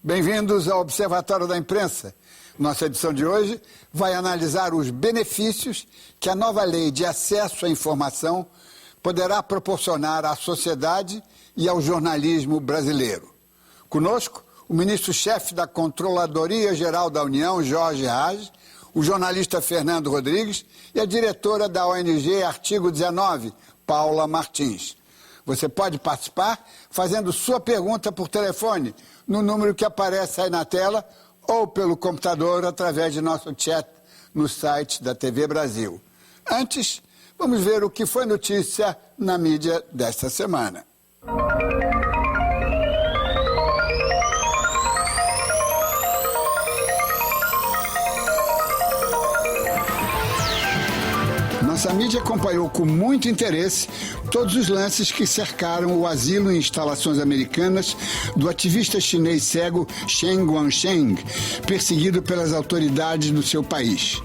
Bem-vindos ao Observatório da Imprensa. Nossa edição de hoje vai analisar os benefícios que a nova lei de acesso à informação poderá proporcionar à sociedade e ao jornalismo brasileiro. Conosco, o ministro-chefe da Controladoria Geral da União, Jorge Hage, o jornalista Fernando Rodrigues e a diretora da ONG Artigo 19, Paula Martins. Você pode participar fazendo sua pergunta por telefone no número que aparece aí na tela ou pelo computador através de nosso chat no site da TV Brasil. Antes, vamos ver o que foi notícia na mídia desta semana. Nossa mídia acompanhou com muito interesse todos os lances que cercaram o asilo em instalações americanas do ativista chinês cego Chen Guangcheng, perseguido pelas autoridades do seu país.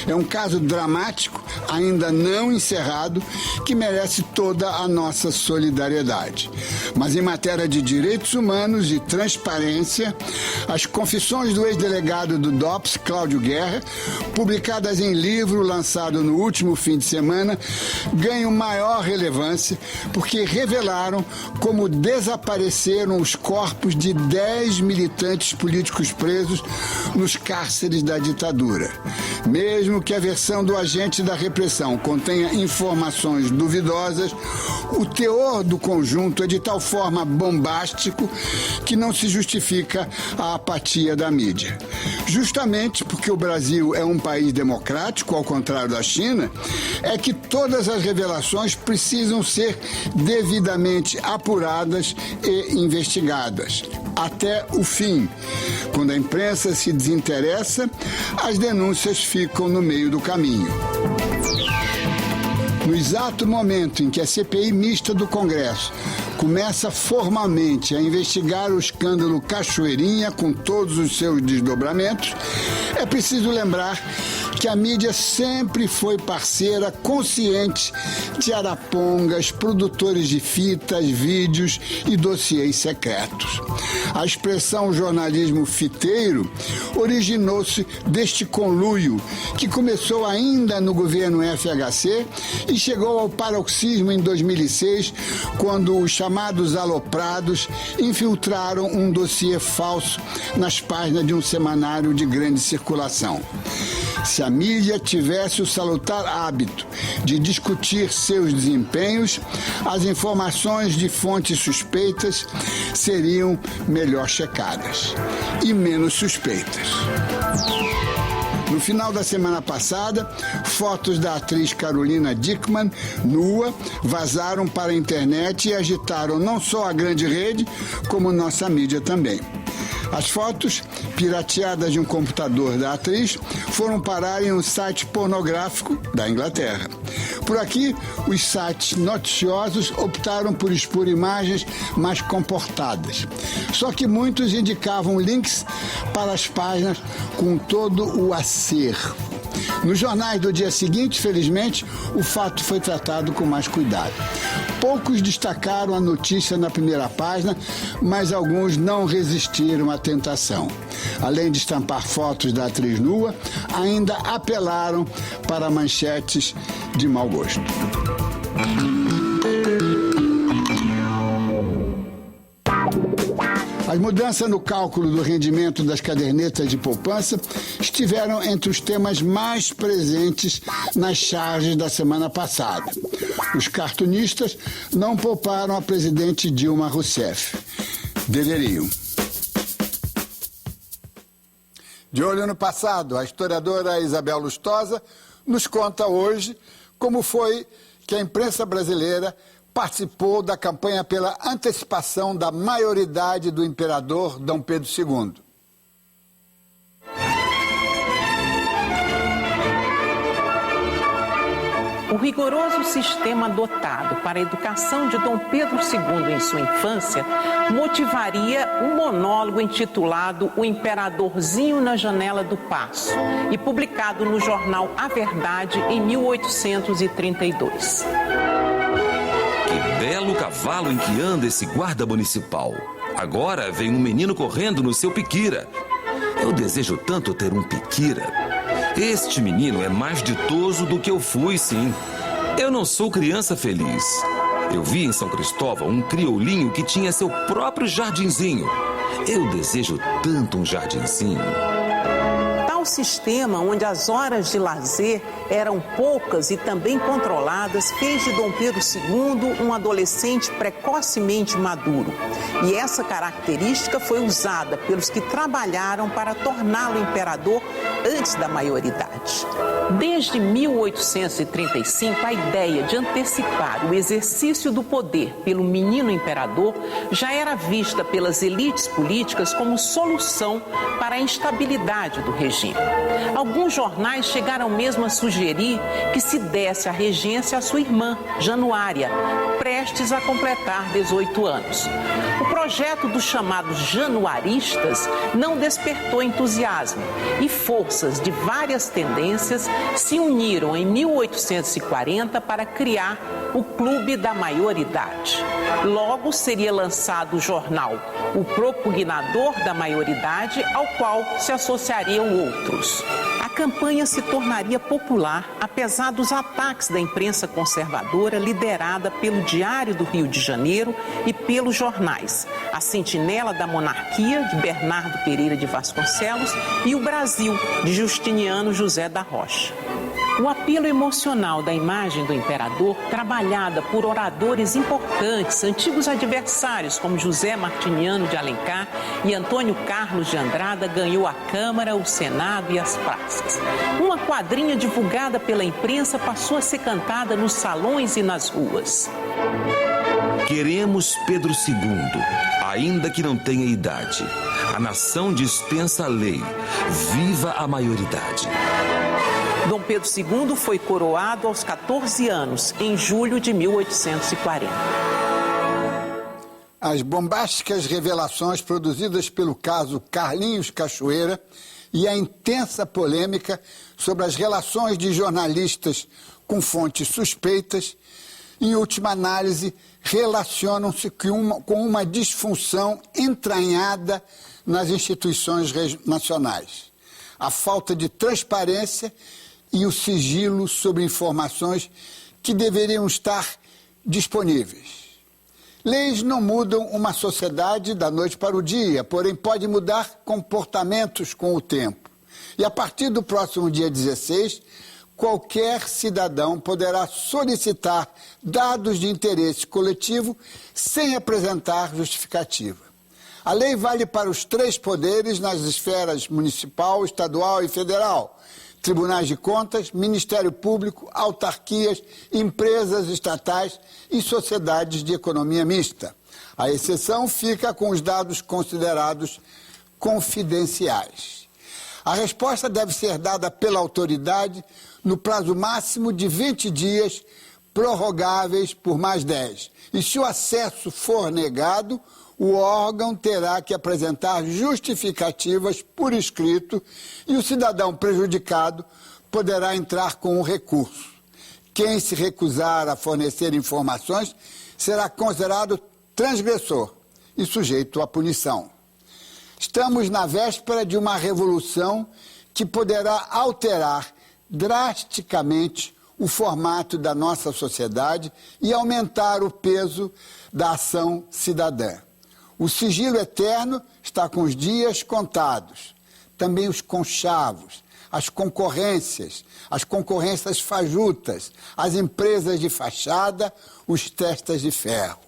É um caso dramático, ainda não encerrado, que merece toda a nossa solidariedade. Mas em matéria de direitos humanos e transparência, as confissões do ex-delegado do DOPS, Cláudio Guerra, publicadas em livro lançado no último fim de semana, ganham maior relevância porque revelaram como desapareceram os corpos de 10 militantes políticos presos nos cárceres da ditadura. Mesmo que a versão do agente da repressão contenha informações duvidosas, o teor do conjunto é de tal forma bombástico que não se justifica a apatia da mídia. Justamente porque o Brasil é um país democrático, ao contrário da China, é que todas as revelações precisam ser devidamente apuradas e investigadas, até o fim. Quando a imprensa se desinteressa, as denúncias ficam no meio do caminho. No exato momento em que a CPI mista do Congresso começa formalmente a investigar o escândalo Cachoeirinha com todos os seus desdobramentos, é preciso lembrar que a mídia sempre foi parceira consciente de arapongas, produtores de fitas, vídeos e dossiês secretos. A expressão jornalismo fiteiro originou-se deste conluio, que começou ainda no governo FHC e chegou ao paroxismo em 2006, quando os chamados aloprados infiltraram um dossiê falso nas páginas de um semanário de grande circulação. Se a mídia tivesse o salutar hábito de discutir seus desempenhos, as informações de fontes suspeitas seriam melhor checadas e menos suspeitas. No final da semana passada, fotos da atriz Carolina Dickmann, nua, vazaram para a internet e agitaram não só a grande rede, como nossa mídia também. As fotos, pirateadas de um computador da atriz, foram parar em um site pornográfico da Inglaterra. Por aqui, os sites noticiosos optaram por expor imagens mais comportadas. Só que muitos indicavam links para as páginas com todo o acervo. Nos jornais do dia seguinte, felizmente, o fato foi tratado com mais cuidado. Poucos destacaram a notícia na primeira página, mas alguns não resistiram à tentação. Além de estampar fotos da atriz nua, ainda apelaram para manchetes de mau gosto. As mudanças no cálculo do rendimento das cadernetas de poupança estiveram entre os temas mais presentes nas charges da semana passada. Os cartunistas não pouparam a presidente Dilma Rousseff. Deveriam. De olho no passado, a historiadora Isabel Lustosa nos conta hoje como foi que a imprensa brasileira participou da campanha pela antecipação da maioridade do imperador Dom Pedro II. O rigoroso sistema adotado para a educação de Dom Pedro II em sua infância motivaria um monólogo intitulado O Imperadorzinho na Janela do Paço e publicado no jornal A Verdade em 1832. Que belo cavalo em que anda esse guarda municipal. Agora vem um menino correndo no seu piquira. Eu desejo tanto ter um piquira. Este menino é mais ditoso do que eu fui, sim. Eu não sou criança feliz. Eu vi em São Cristóvão um crioulinho que tinha seu próprio jardinzinho. Eu desejo tanto um jardinzinho. Tal sistema, onde as horas de lazer eram poucas e também controladas, fez de Dom Pedro II um adolescente precocemente maduro. E essa característica foi usada pelos que trabalharam para torná-lo imperador antes da maioridade. Desde 1835, a ideia de antecipar o exercício do poder pelo menino imperador já era vista pelas elites políticas como solução para a instabilidade do regime. Alguns jornais chegaram mesmo a sugerir que se desse a regência à sua irmã, Januária, prestes a completar 18 anos. O projeto dos chamados januaristas não despertou entusiasmo e forças de várias tendências se uniram em 1840 para criar o Clube da Maioridade. Logo seria lançado o jornal O Propugnador da Maioridade, ao qual se associariam outros. A campanha se tornaria popular, apesar dos ataques da imprensa conservadora liderada pelo Diário do Rio de Janeiro e pelos jornais A Sentinela da Monarquia, de Bernardo Pereira de Vasconcelos, e O Brasil, de Justiniano José da Rocha. O apelo emocional da imagem do imperador, trabalhada por oradores importantes, antigos adversários como José Martiniano de Alencar e Antônio Carlos de Andrada, ganhou a Câmara, o Senado e as praças. Uma quadrinha divulgada pela imprensa passou a ser cantada nos salões e nas ruas. Queremos Pedro II, ainda que não tenha idade. A nação dispensa a lei. Viva a maioridade. Dom Pedro II foi coroado aos 14 anos, em julho de 1840. As bombásticas revelações produzidas pelo caso Carlinhos Cachoeira e a intensa polêmica sobre as relações de jornalistas com fontes suspeitas, em última análise, relacionam-se com uma disfunção entranhada nas instituições nacionais. A falta de transparência e o sigilo sobre informações que deveriam estar disponíveis. Leis não mudam uma sociedade da noite para o dia, porém pode mudar comportamentos com o tempo. E a partir do próximo dia 16, qualquer cidadão poderá solicitar dados de interesse coletivo sem apresentar justificativa. A lei vale para os 3 poderes nas esferas municipal, estadual e federal: tribunais de contas, Ministério Público, autarquias, empresas estatais e sociedades de economia mista. A exceção fica com os dados considerados confidenciais. A resposta deve ser dada pela autoridade no prazo máximo de 20 dias, prorrogáveis por mais 10. E se o acesso for negado, o órgão terá que apresentar justificativas por escrito e o cidadão prejudicado poderá entrar com um recurso. Quem se recusar a fornecer informações será considerado transgressor e sujeito à punição. Estamos na véspera de uma revolução que poderá alterar drasticamente o formato da nossa sociedade e aumentar o peso da ação cidadã. O sigilo eterno está com os dias contados. Também os conchavos, as concorrências fajutas, as empresas de fachada, os testas de ferro.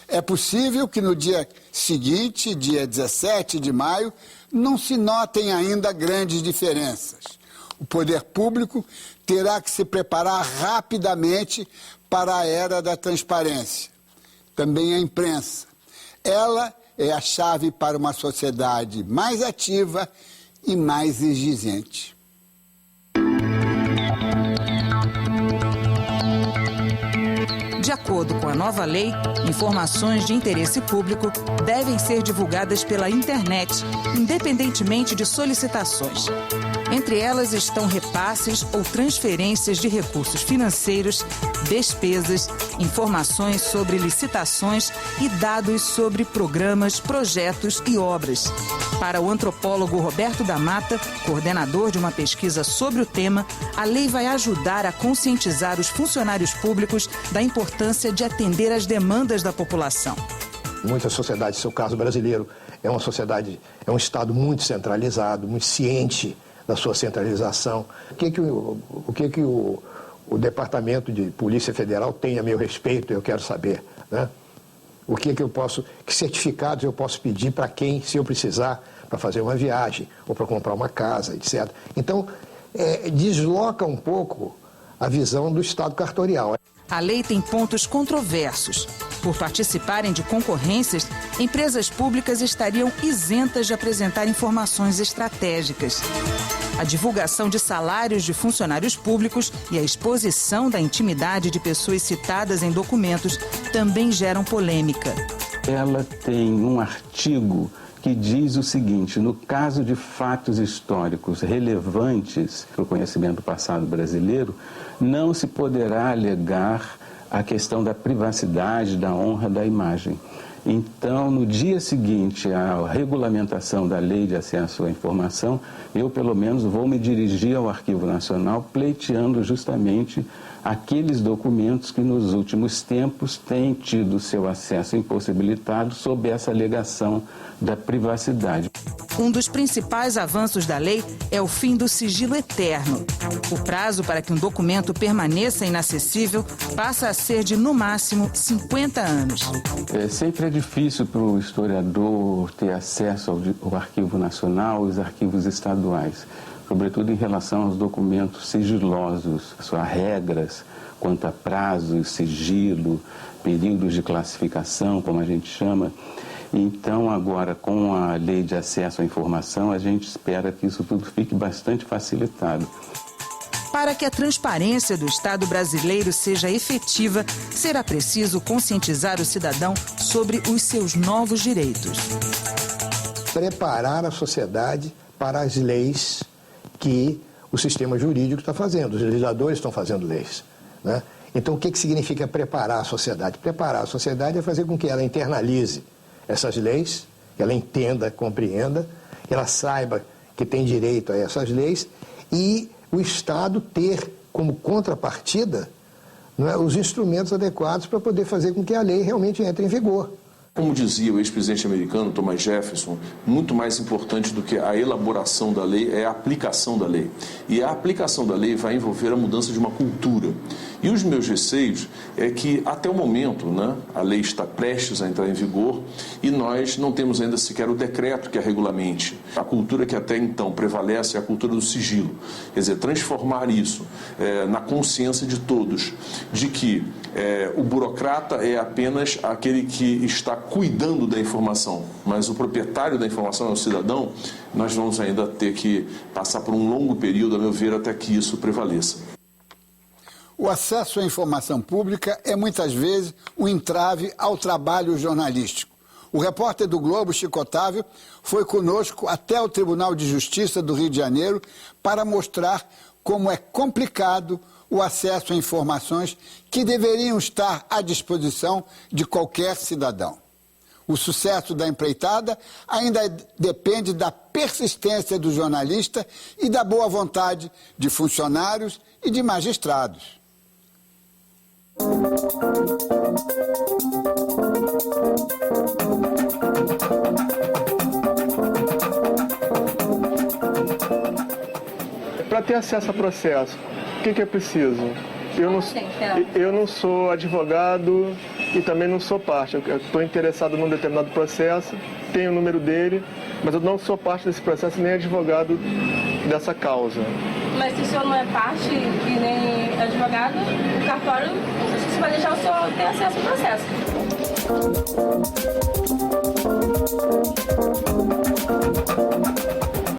É possível que no dia seguinte, dia 17 de maio, não se notem ainda grandes diferenças. O poder público terá que se preparar rapidamente para a era da transparência. Também a imprensa. Ela é a chave para uma sociedade mais ativa e mais exigente. De acordo com a nova lei, informações de interesse público devem ser divulgadas pela internet, independentemente de solicitações. Entre elas estão repasses ou transferências de recursos financeiros, despesas, informações sobre licitações e dados sobre programas, projetos e obras. Para o antropólogo Roberto da Mata, coordenador de uma pesquisa sobre o tema, a lei vai ajudar a conscientizar os funcionários públicos da importância de atender às demandas da população. Muitas sociedades, seu caso brasileiro, é um Estado muito centralizado, muito ciente da sua centralização. O que o Departamento de Polícia Federal tem a meu respeito, eu quero saber, né? Que certificados eu posso pedir para quem, se eu precisar, para fazer uma viagem ou para comprar uma casa, etc. Então, desloca um pouco a visão do Estado cartorial. A lei tem pontos controversos. Por participarem de concorrências, empresas públicas estariam isentas de apresentar informações estratégicas. A divulgação de salários de funcionários públicos e a exposição da intimidade de pessoas citadas em documentos também geram polêmica. Ela tem um artigo que diz o seguinte: no caso de fatos históricos relevantes para o conhecimento do passado brasileiro, não se poderá alegar a questão da privacidade, da honra, da imagem. Então, no dia seguinte à regulamentação da Lei de Acesso à Informação, eu, pelo menos, vou me dirigir ao Arquivo Nacional pleiteando justamente aqueles documentos que nos últimos tempos têm tido seu acesso impossibilitado sob essa alegação da privacidade. Um dos principais avanços da lei é o fim do sigilo eterno. O prazo para que um documento permaneça inacessível passa a ser de, no máximo, 50 anos. Sempre é difícil para o historiador ter acesso ao Arquivo Nacional, aos arquivos estaduais, sobretudo em relação aos documentos sigilosos, suas regras quanto a prazos, sigilo, períodos de classificação, como a gente chama. Então, agora, com a Lei de Acesso à Informação, a gente espera que isso tudo fique bastante facilitado. Para que a transparência do Estado brasileiro seja efetiva, será preciso conscientizar o cidadão sobre os seus novos direitos. Preparar a sociedade para as leis que o sistema jurídico está fazendo, os legisladores estão fazendo leis, né? Então, o que significa preparar a sociedade? Preparar a sociedade é fazer com que ela internalize essas leis, que ela entenda, compreenda, que ela saiba que tem direito a essas leis e o Estado ter como contrapartida, não é, os instrumentos adequados para poder fazer com que a lei realmente entre em vigor. Como dizia o ex-presidente americano Thomas Jefferson, muito mais importante do que a elaboração da lei é a aplicação da lei. E a aplicação da lei vai envolver a mudança de uma cultura. E os meus receios é que, até o momento, né, a lei está prestes a entrar em vigor e nós não temos ainda sequer o decreto que a regulamente. A cultura que até então prevalece é a cultura do sigilo. Quer dizer, transformar isso na consciência de todos, de que o burocrata é apenas aquele que está cuidando da informação, mas o proprietário da informação é o cidadão. Nós vamos ainda ter que passar por um longo período, a meu ver, até que isso prevaleça. O acesso à informação pública é muitas vezes um entrave ao trabalho jornalístico. O repórter do Globo, Chico Otávio, foi conosco até o Tribunal de Justiça do Rio de Janeiro para mostrar como é complicado o acesso a informações que deveriam estar à disposição de qualquer cidadão. O sucesso da empreitada ainda depende da persistência do jornalista e da boa vontade de funcionários e de magistrados. Para ter acesso a processo, o que é preciso? Eu não sou advogado e também não sou parte. Eu estou interessado num determinado processo, tenho o número dele, mas eu não sou parte desse processo nem advogado dessa causa. Mas se o senhor não é parte e nem advogado, o cartório, não sei se vai deixar o senhor ter acesso ao processo.